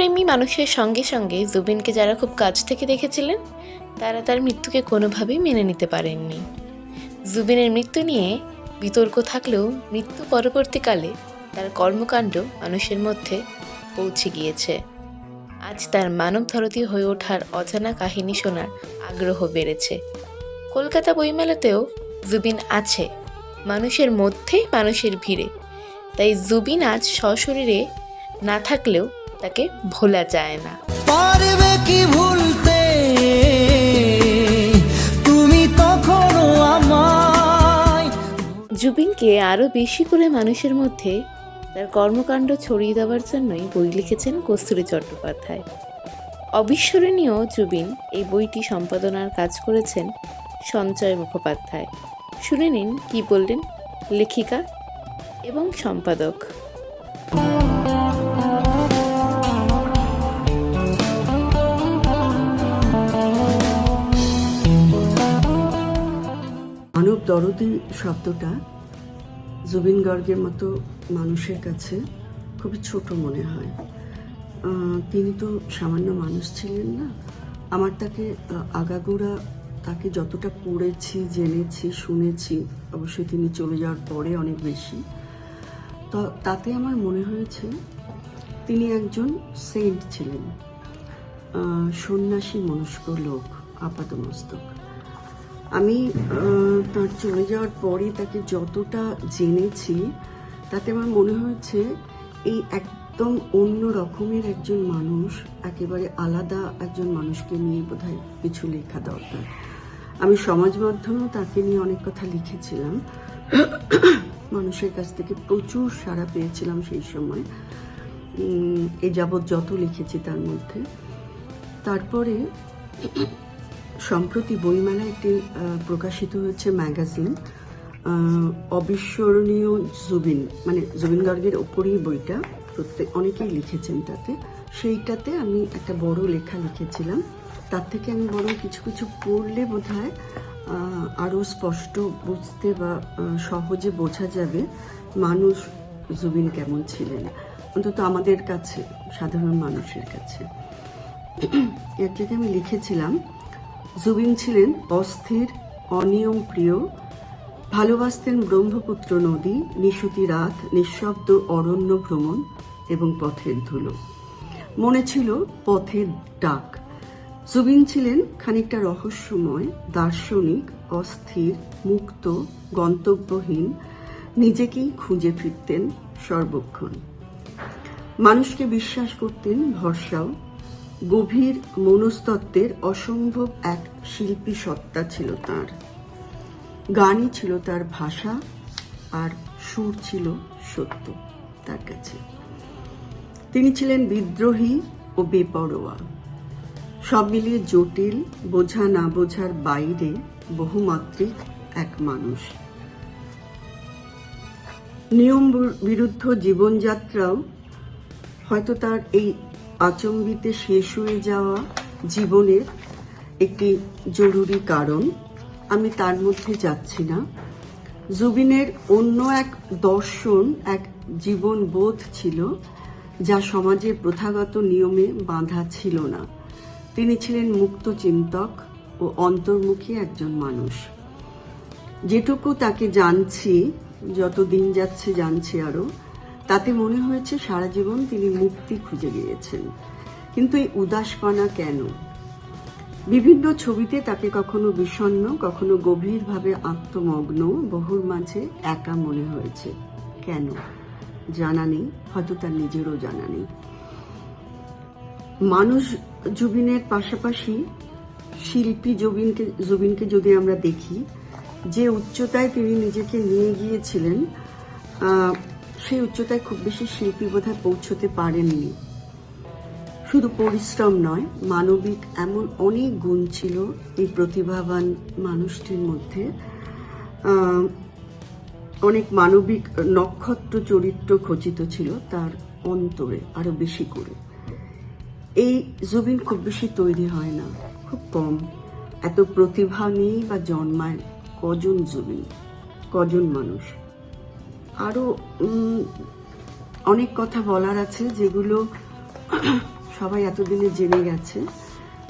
প্রেমী মানুষের সঙ্গে সঙ্গে জুবিনকে যারা খুব কাছ থেকে দেখেছিলেন তারা তার মৃত্যুকে কোনোভাবেই মেনে নিতে পারেননি। জুবিনের মৃত্যু নিয়ে বিতর্ক থাকলেও মৃত্যু পরবর্তীকালে তার কর্মকাণ্ড মানুষের মধ্যে পৌঁছে গিয়েছে। আজ তার মানবধরতী হয়ে ওঠার অজানা কাহিনী শোনার আগ্রহ বেড়েছে। কলকাতা বইমেলাতেও জুবিন আছে, মানুষের মধ্যে, মানুষের ভিড়ে। তাই জুবিন আজ সশরীরে না থাকলেও তাকে ভোলা যায় না। পারবে কি ভুলতে তুমি তখনও আমায়। জুবিনকে আরও বেশি করে মানুষের মধ্যে তার কর্মকাণ্ড ছড়িয়ে দেওয়ার জন্যই বই লিখেছেন কস্তুরী চট্টোপাধ্যায়। অবিস্মরণীয় জুবিন এই বইটি সম্পাদনার কাজ করেছেন সঞ্চয় মুখোপাধ্যায়। শুনে নিন কী বললেন লেখিকা এবং সম্পাদক। মানব দরদি শব্দটা জুবিন গার্গের মতো মানুষের কাছে খুবই ছোট মনে হয়। তিনি তো সামান্য মানুষ ছিলেন না। আমার তাকে আগাগোড়া তাকে যতটা পড়েছি, জেনেছি, শুনেছি, অবশ্যই তিনি চলে যাওয়ার পরে অনেক বেশি, তো তাতে আমার মনে হয়েছে তিনি একজন সেন্ট ছিলেন, সন্ন্যাসী মনস্ক লোক, আপাতমস্তক। আমি তার চলে যাওয়ার পরই তাকে যতটা জেনেছি তাতে আমার মনে হয়েছে এই একদম অন্য রকমের একজন মানুষ, একেবারে আলাদা একজন মানুষকে নিয়ে বোধহয় কিছু লেখা দরকার। আমি সমাজ মাধ্যমেও তাকে নিয়ে অনেক কথা লিখেছিলাম, মানুষের কাছ থেকে প্রচুর সাড়া পেয়েছিলাম সেই সময়, এ যাবৎ যত লিখেছি তার মধ্যে। তারপরে সম্প্রতি বইমেলায় একটি প্রকাশিত হয়েছে ম্যাগাজিন, অবিস্মরণীয় জুবিন, মানে জুবিন গার্গের ওপরই বইটা, অনেকেই লিখেছেন তাতে। সেইটাতে আমি একটা বড় লেখা লিখেছিলাম। তার থেকে আমি বরং কিছু কিছু পড়লে বোধহয় আরও স্পষ্ট বুঝতে বা সহজে বোঝা যাবে মানুষ জুবিন কেমন ছিলেন, অন্তত আমাদের কাছে, সাধারণ মানুষের কাছে। এর থেকে আমি লিখেছিলাম, জুবিন ছিলেন অস্থির, অনিয়ম প্রিয়, ভালোবাসতেন ব্রহ্মপুত্র নদী, নিশুতি রাত, নিঃশব্দ অরণ্য ভ্রমণ এবং পথের ধুলো। মনে ছিল পথের ডাক। জুবিন ছিলেন খানিকটা রহস্যময়, দার্শনিক, অস্থির, মুক্ত, গন্তব্যহীন, নিজেকেই খুঁজে ফিরতেন সর্বক্ষণ। মানুষকে বিশ্বাস করতেন ভরসাও। গভীর মনস্তত্ত্বের অসম্ভব এক শিল্পী সত্তা ছিল তার। গানই ছিল তার ভাষা, আর সুর ছিল সত্য তার কাছে। তিনি ছিলেন বিদ্রোহী ও বেপরোয়া, সব মিলিয়ে জটিল, বোঝা না বোঝার বাইরে বহুমাত্রিক এক মানুষ। নিয়ম বিরুদ্ধ জীবনযাত্রাও হয়তো তার এই আচম্বিতে শেষ হয়ে যাওয়া জীবনের একটি জরুরি কারণ। আমি তার মধ্যে যাচ্ছি না। জুবিনের অন্য এক দর্শন, এক জীবনবোধ ছিল যা সমাজের প্রথাগত নিয়মে বাঁধা ছিল না। তিনি ছিলেন মুক্ত চিন্তক ও অন্তর্মুখী একজন মানুষ। যেটুকু তাকে জানছি, যত দিন যাচ্ছে জানছি আরো, তাতে মনে হয়েছে সারা জীবন তিনি মুক্তি খুঁজে গিয়েছেন। কিন্তু এই উদাসপানা কেন? বিভিন্ন ছবিতে তাকে কখনো বিষণ্ণ, কখনো গভীরভাবে আত্মমগ্ন, বহুর মাঝে একা মনে হয়েছে। কেন জানা নেই, হয়তো তার নিজেরও জানা নেই। মানুষ জুবিনের পাশাপাশি শিল্পী জুবিনকে যদি আমরা দেখি, যে উচ্চতায় তিনি নিজেকে নিয়ে গিয়েছিলেন, সেই উচ্চতায় খুব বেশি শিল্পী বোধহয় পৌঁছতে পারেননি। শুধু পরিশ্রম নয়, মানবিক এমন অনেক গুণ ছিল এই প্রতিভাবান মানুষটির মধ্যে। অনেক মানবিক নক্ষত্র চরিত্র খচিত ছিল তার অন্তরে আরো বেশি করে। এই জুবিন খুব বেশি তৈরি হয় না, খুব কম। এত প্রতিভা নিয়েই বা জন্মায় কজন জুবিন, কজন মানুষ। আরো অনেক কথা বলার আছে যেগুলো সবাই এতদিনে জেনে গেছে,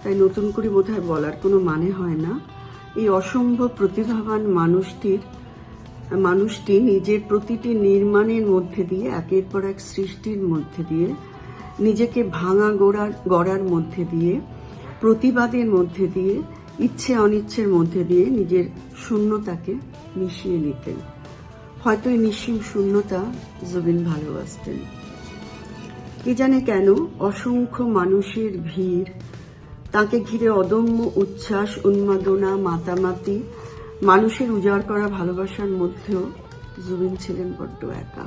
তাই নতুন করে বোধহয় বলার কোনো মানে হয় না। এই অসম্ভব প্রতিভাবান মানুষটি নিজের প্রতিটি নির্মাণের মধ্যে দিয়ে, একের পর এক সৃষ্টির মধ্যে দিয়ে, নিজেকে ভাঙা গড়ার মধ্যে দিয়ে, প্রতিবাদের মধ্যে দিয়ে, ইচ্ছে অনিচ্ছের মধ্যে দিয়ে নিজের শূন্যতাকে মিশিয়ে নিতেন। হয়তো এই নিঃসীম শূন্যতা জুবিন ভালোবাসতেন। কি জানে কেন অসংখ্য মানুষের ভিড়, তাকে ঘিরে অদম্য উচ্ছ্বাস, উন্মাদনা, মাতামাতি, মানুষের উজাড় করা ভালোবাসার মধ্যেও জুবিন ছিলেন বড্ড একা।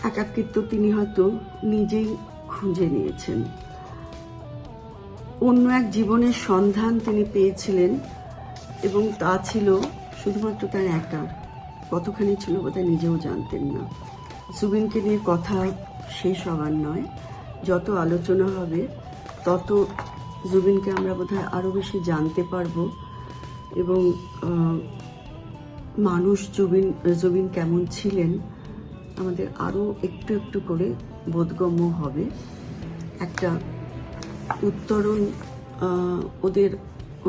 একাকিত্ব তিনি হয়তো নিজেই খুঁজে নিয়েছেন। অন্য এক জীবনের সন্ধান তিনি পেয়েছিলেন, এবং তা ছিল শুধুমাত্র তার একা। কতখানি ছিল বোধহয় নিজেও জানতেন না। জুবিনকে নিয়ে কথা শেষ হবার নয়, যত আলোচনা হবে তত জুবিনকে আমরা বোধহয় আরও বেশি জানতে পারবো, এবং মানুষ জুবিন কেমন ছিলেন আমাদের আরও একটু একটু করে বোধগম্য হবে। একটা উত্তরণ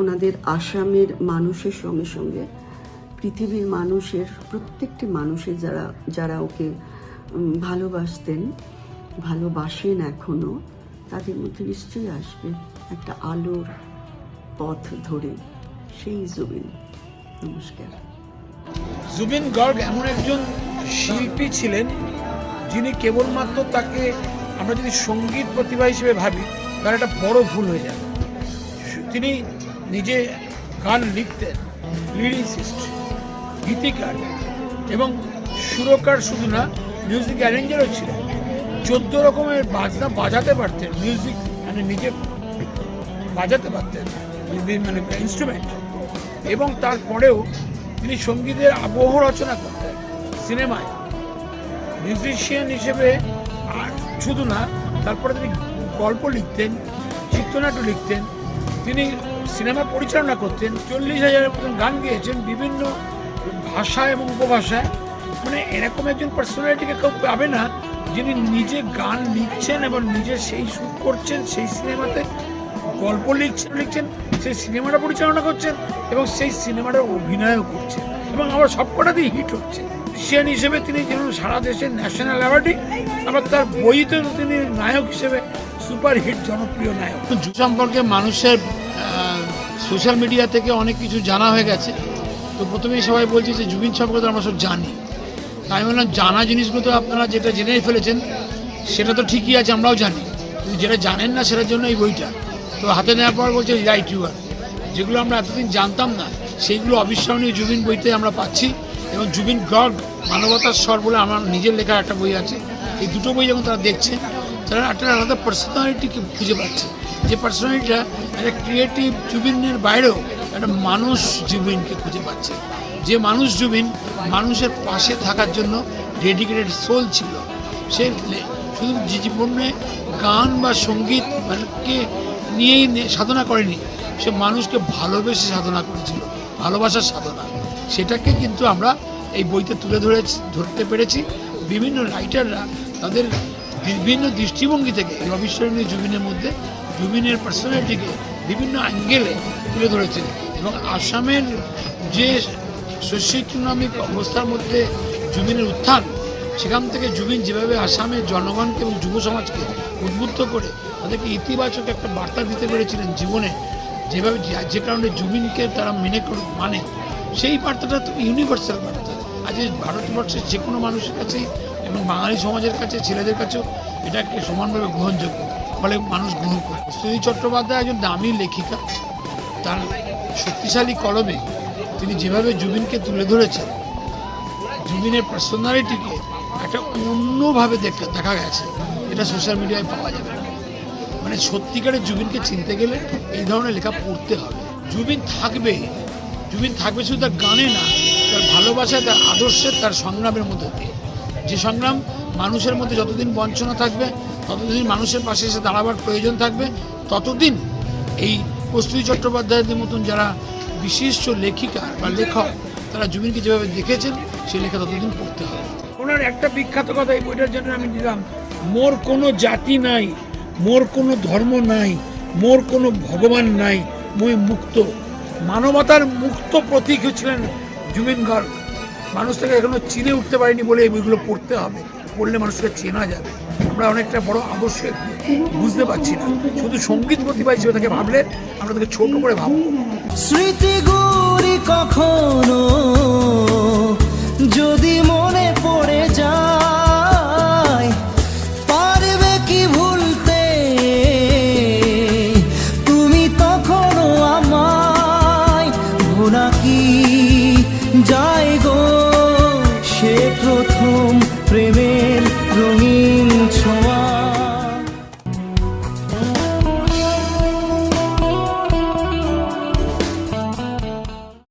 ওনাদের আসামের মানুষের সঙ্গে সঙ্গে পৃথিবীর মানুষের, প্রত্যেকটি মানুষের যারা ওকে ভালোবাসতেন, ভালোবাসেন এখনো, তাদের মধ্যে নিশ্চয়ই আসবে একটা আলোর পথ ধরে সেই জুবিন। নমস্কার। জুবিন গার্গ এমন একজন শিল্পী ছিলেন যিনি কেবলমাত্র তাকে আমরা যদি সঙ্গীত প্রতিভা হিসেবে ভাবি তার একটা বড় ভুল হয়ে যাবে। তিনি নিজে গান লিখতেন, লিরিসিস্ট, গীতিকার এবং সুরকার, শুধু না মিউজিক অ্যারেঞ্জারও ছিলেন। 14 রকমের বাজনা বাজাতে পারতেন, মিউজিক মানে নিজে বাজাতে পারতেন, মানে ইনস্ট্রুমেন্ট। এবং তারপরেও তিনি সঙ্গীতের আবহ রচনা করতেন সিনেমায় মিউজিশিয়ান হিসেবে। আর শুধু না, তারপরে তিনি গল্প লিখতেন, চিত্রনাট্য লিখতেন, তিনি সিনেমা পরিচালনা করতেন, 40,000-এর মতন গান গেয়েছেন বিভিন্ন ভাষা এবং উপভাষায়। মানে এরকম একজন পার্সোনালিটিকে কেউ পাবে না যিনি নিজে গান লিখছেন এবং নিজে সেই শুট করছেন, সেই সিনেমাতে গল্প লিখছেন, সেই সিনেমাটা পরিচালনা করছেন এবং সেই সিনেমাটা অভিনয়ও করছেন, এবং আমার সবকটাতেই হিট হচ্ছে। মিউজিশিয়ান হিসেবে তিনি যেমন সারা দেশের ন্যাশনাল অ্যাওয়ার্ডই, আবার তার বইতেও তিনি নায়ক হিসেবে সুপার হিট জনপ্রিয় নায়ক। সম্পর্কে মানুষের সোশ্যাল মিডিয়া থেকে অনেক কিছু জানা হয়ে গেছে। তো প্রথমেই সবাই বলছে যে জুবিন সম্পর্কে তো আমরা সব জানি। তাই বললাম, জানা জিনিসগুলো তো আপনারা যেটা জেনেই ফেলেছেন সেটা তো ঠিকই আছে, আমরাও জানি, কিন্তু যেটা জানেন না সেটার জন্য এই বইটা। তো হাতে নেওয়ার পর বলছে রাইট ইউ আর, যেগুলো আমরা এতদিন জানতাম না সেইগুলো অবিস্মরণীয় জুবিন বইতে আমরা পাচ্ছি। এবং জুবিন গার্গ মানবতার স্বর বলে আমার নিজের লেখা একটা বই আছে। এই দুটো বই যখন তারা দেখছে, তারা একটা আলাদা পার্সোনালিটিকে খুঁজে পাচ্ছে, যে পার্সোনালিটিটা একটা ক্রিয়েটিভ জুবিনের বাইরেও একটা মানুষ জুবিনকে খুঁজে পাচ্ছে। যে মানুষ জুবিন মানুষের পাশে থাকার জন্য ডেডিকেটেড সোল ছিল। সে শুধু জীবনে গান বা সঙ্গীতকে নিয়েই সাধনা করেনি, সে মানুষকে ভালোবেসে সাধনা করেছিল, ভালোবাসার সাধনা। সেটাকে কিন্তু আমরা এই বইতে তুলে ধরতে পেরেছি। বিভিন্ন রাইটাররা তাদের বিভিন্ন দৃষ্টিভঙ্গি থেকে এই অবিস্মরণীয় জুবিনের মধ্যে জুবিনের পার্সোনালিটিকে বিভিন্ন অ্যাঙ্গেলে তুলে ধরেছেন। এবং আসামের যে সোশিও-ইকোনমিক অবস্থার মধ্যে জুবিনের উত্থান, সেখান থেকে জুবিন যেভাবে আসামের জনগণকে এবং যুব সমাজকে উদ্বুদ্ধ করে তাদেরকে ইতিবাচক একটা বার্তা দিতে পেরেছিলেন জীবনে, যেভাবে যে কারণে জুবিনকে তারা মানে সেই বার্তাটা তো ইউনিভার্সাল বার্তা। আজ ভারতবর্ষের যে কোনো মানুষের কাছেই এবং বাঙালি সমাজের কাছে, ছেলেদের কাছেও এটাকে সমানভাবে গ্রহণযোগ্য, ফলে মানুষ গ্রহণ করে। কস্তুরী চট্টোপাধ্যায় একজন দামি লেখিকা, তার শক্তিশালী কলমে তিনি যেভাবে জুবিনকে তুলে ধরেছেন, জুবিনের পার্সোনালিটিকে একটা অন্যভাবে দেখা গেছে, এটা সোশ্যাল মিডিয়ায় পাওয়া যাবে না। মানে সত্যিকারের জুবিনকে চিনতে গেলে এই ধরনের লেখা পড়তে হবে। জুবিন থাকবে শুধু তার গানে না, তার ভালোবাসা, তার আদর্শের, তার সংগ্রামের মধ্যে দিয়ে। যে সংগ্রাম মানুষের মধ্যে যতদিন বঞ্চনা থাকবে, ততদিন মানুষের পাশে এসে দাঁড়াবার প্রয়োজন থাকবে, ততদিন এই কস্তুরী চট্টোপাধ্যায়দের মতন যারা বিশিষ্ট লেখিকা বা লেখক, তারা জুবিনকে যেভাবে দেখেছেন সেই লেখা ততদিন পড়তে হবে। ওনার একটা বিখ্যাত কথা, এই বইটার জন্য আমি দিলাম, মোর কোনো জাতি নাই, মোর কোনো ধর্ম নাই, মোর কোনো ভগবান নাই, মই মুক্ত। মানবতার মুক্ত প্রতীক ছিলেন জুবিন গার্গ। মানুষ তাকে এখনো চিনে উঠতে পারেনি বলে এই বইগুলো পড়তে হবে, পড়লে মানুষকে চেনা যাবে। আমরা অনেকটা বড় আদর্শ বুঝতে পারছি না, শুধু সঙ্গীত প্রতিভা হিসেবে তাকে ভাবলে আমরা তাকে ছোট করে ভাববো। স্মৃতিগুলি কখনো যদি মনে পড়ে যায়, পারবে কি ভুলতে তুমি তখনও আমায়? ভোলা কি যায় গো সে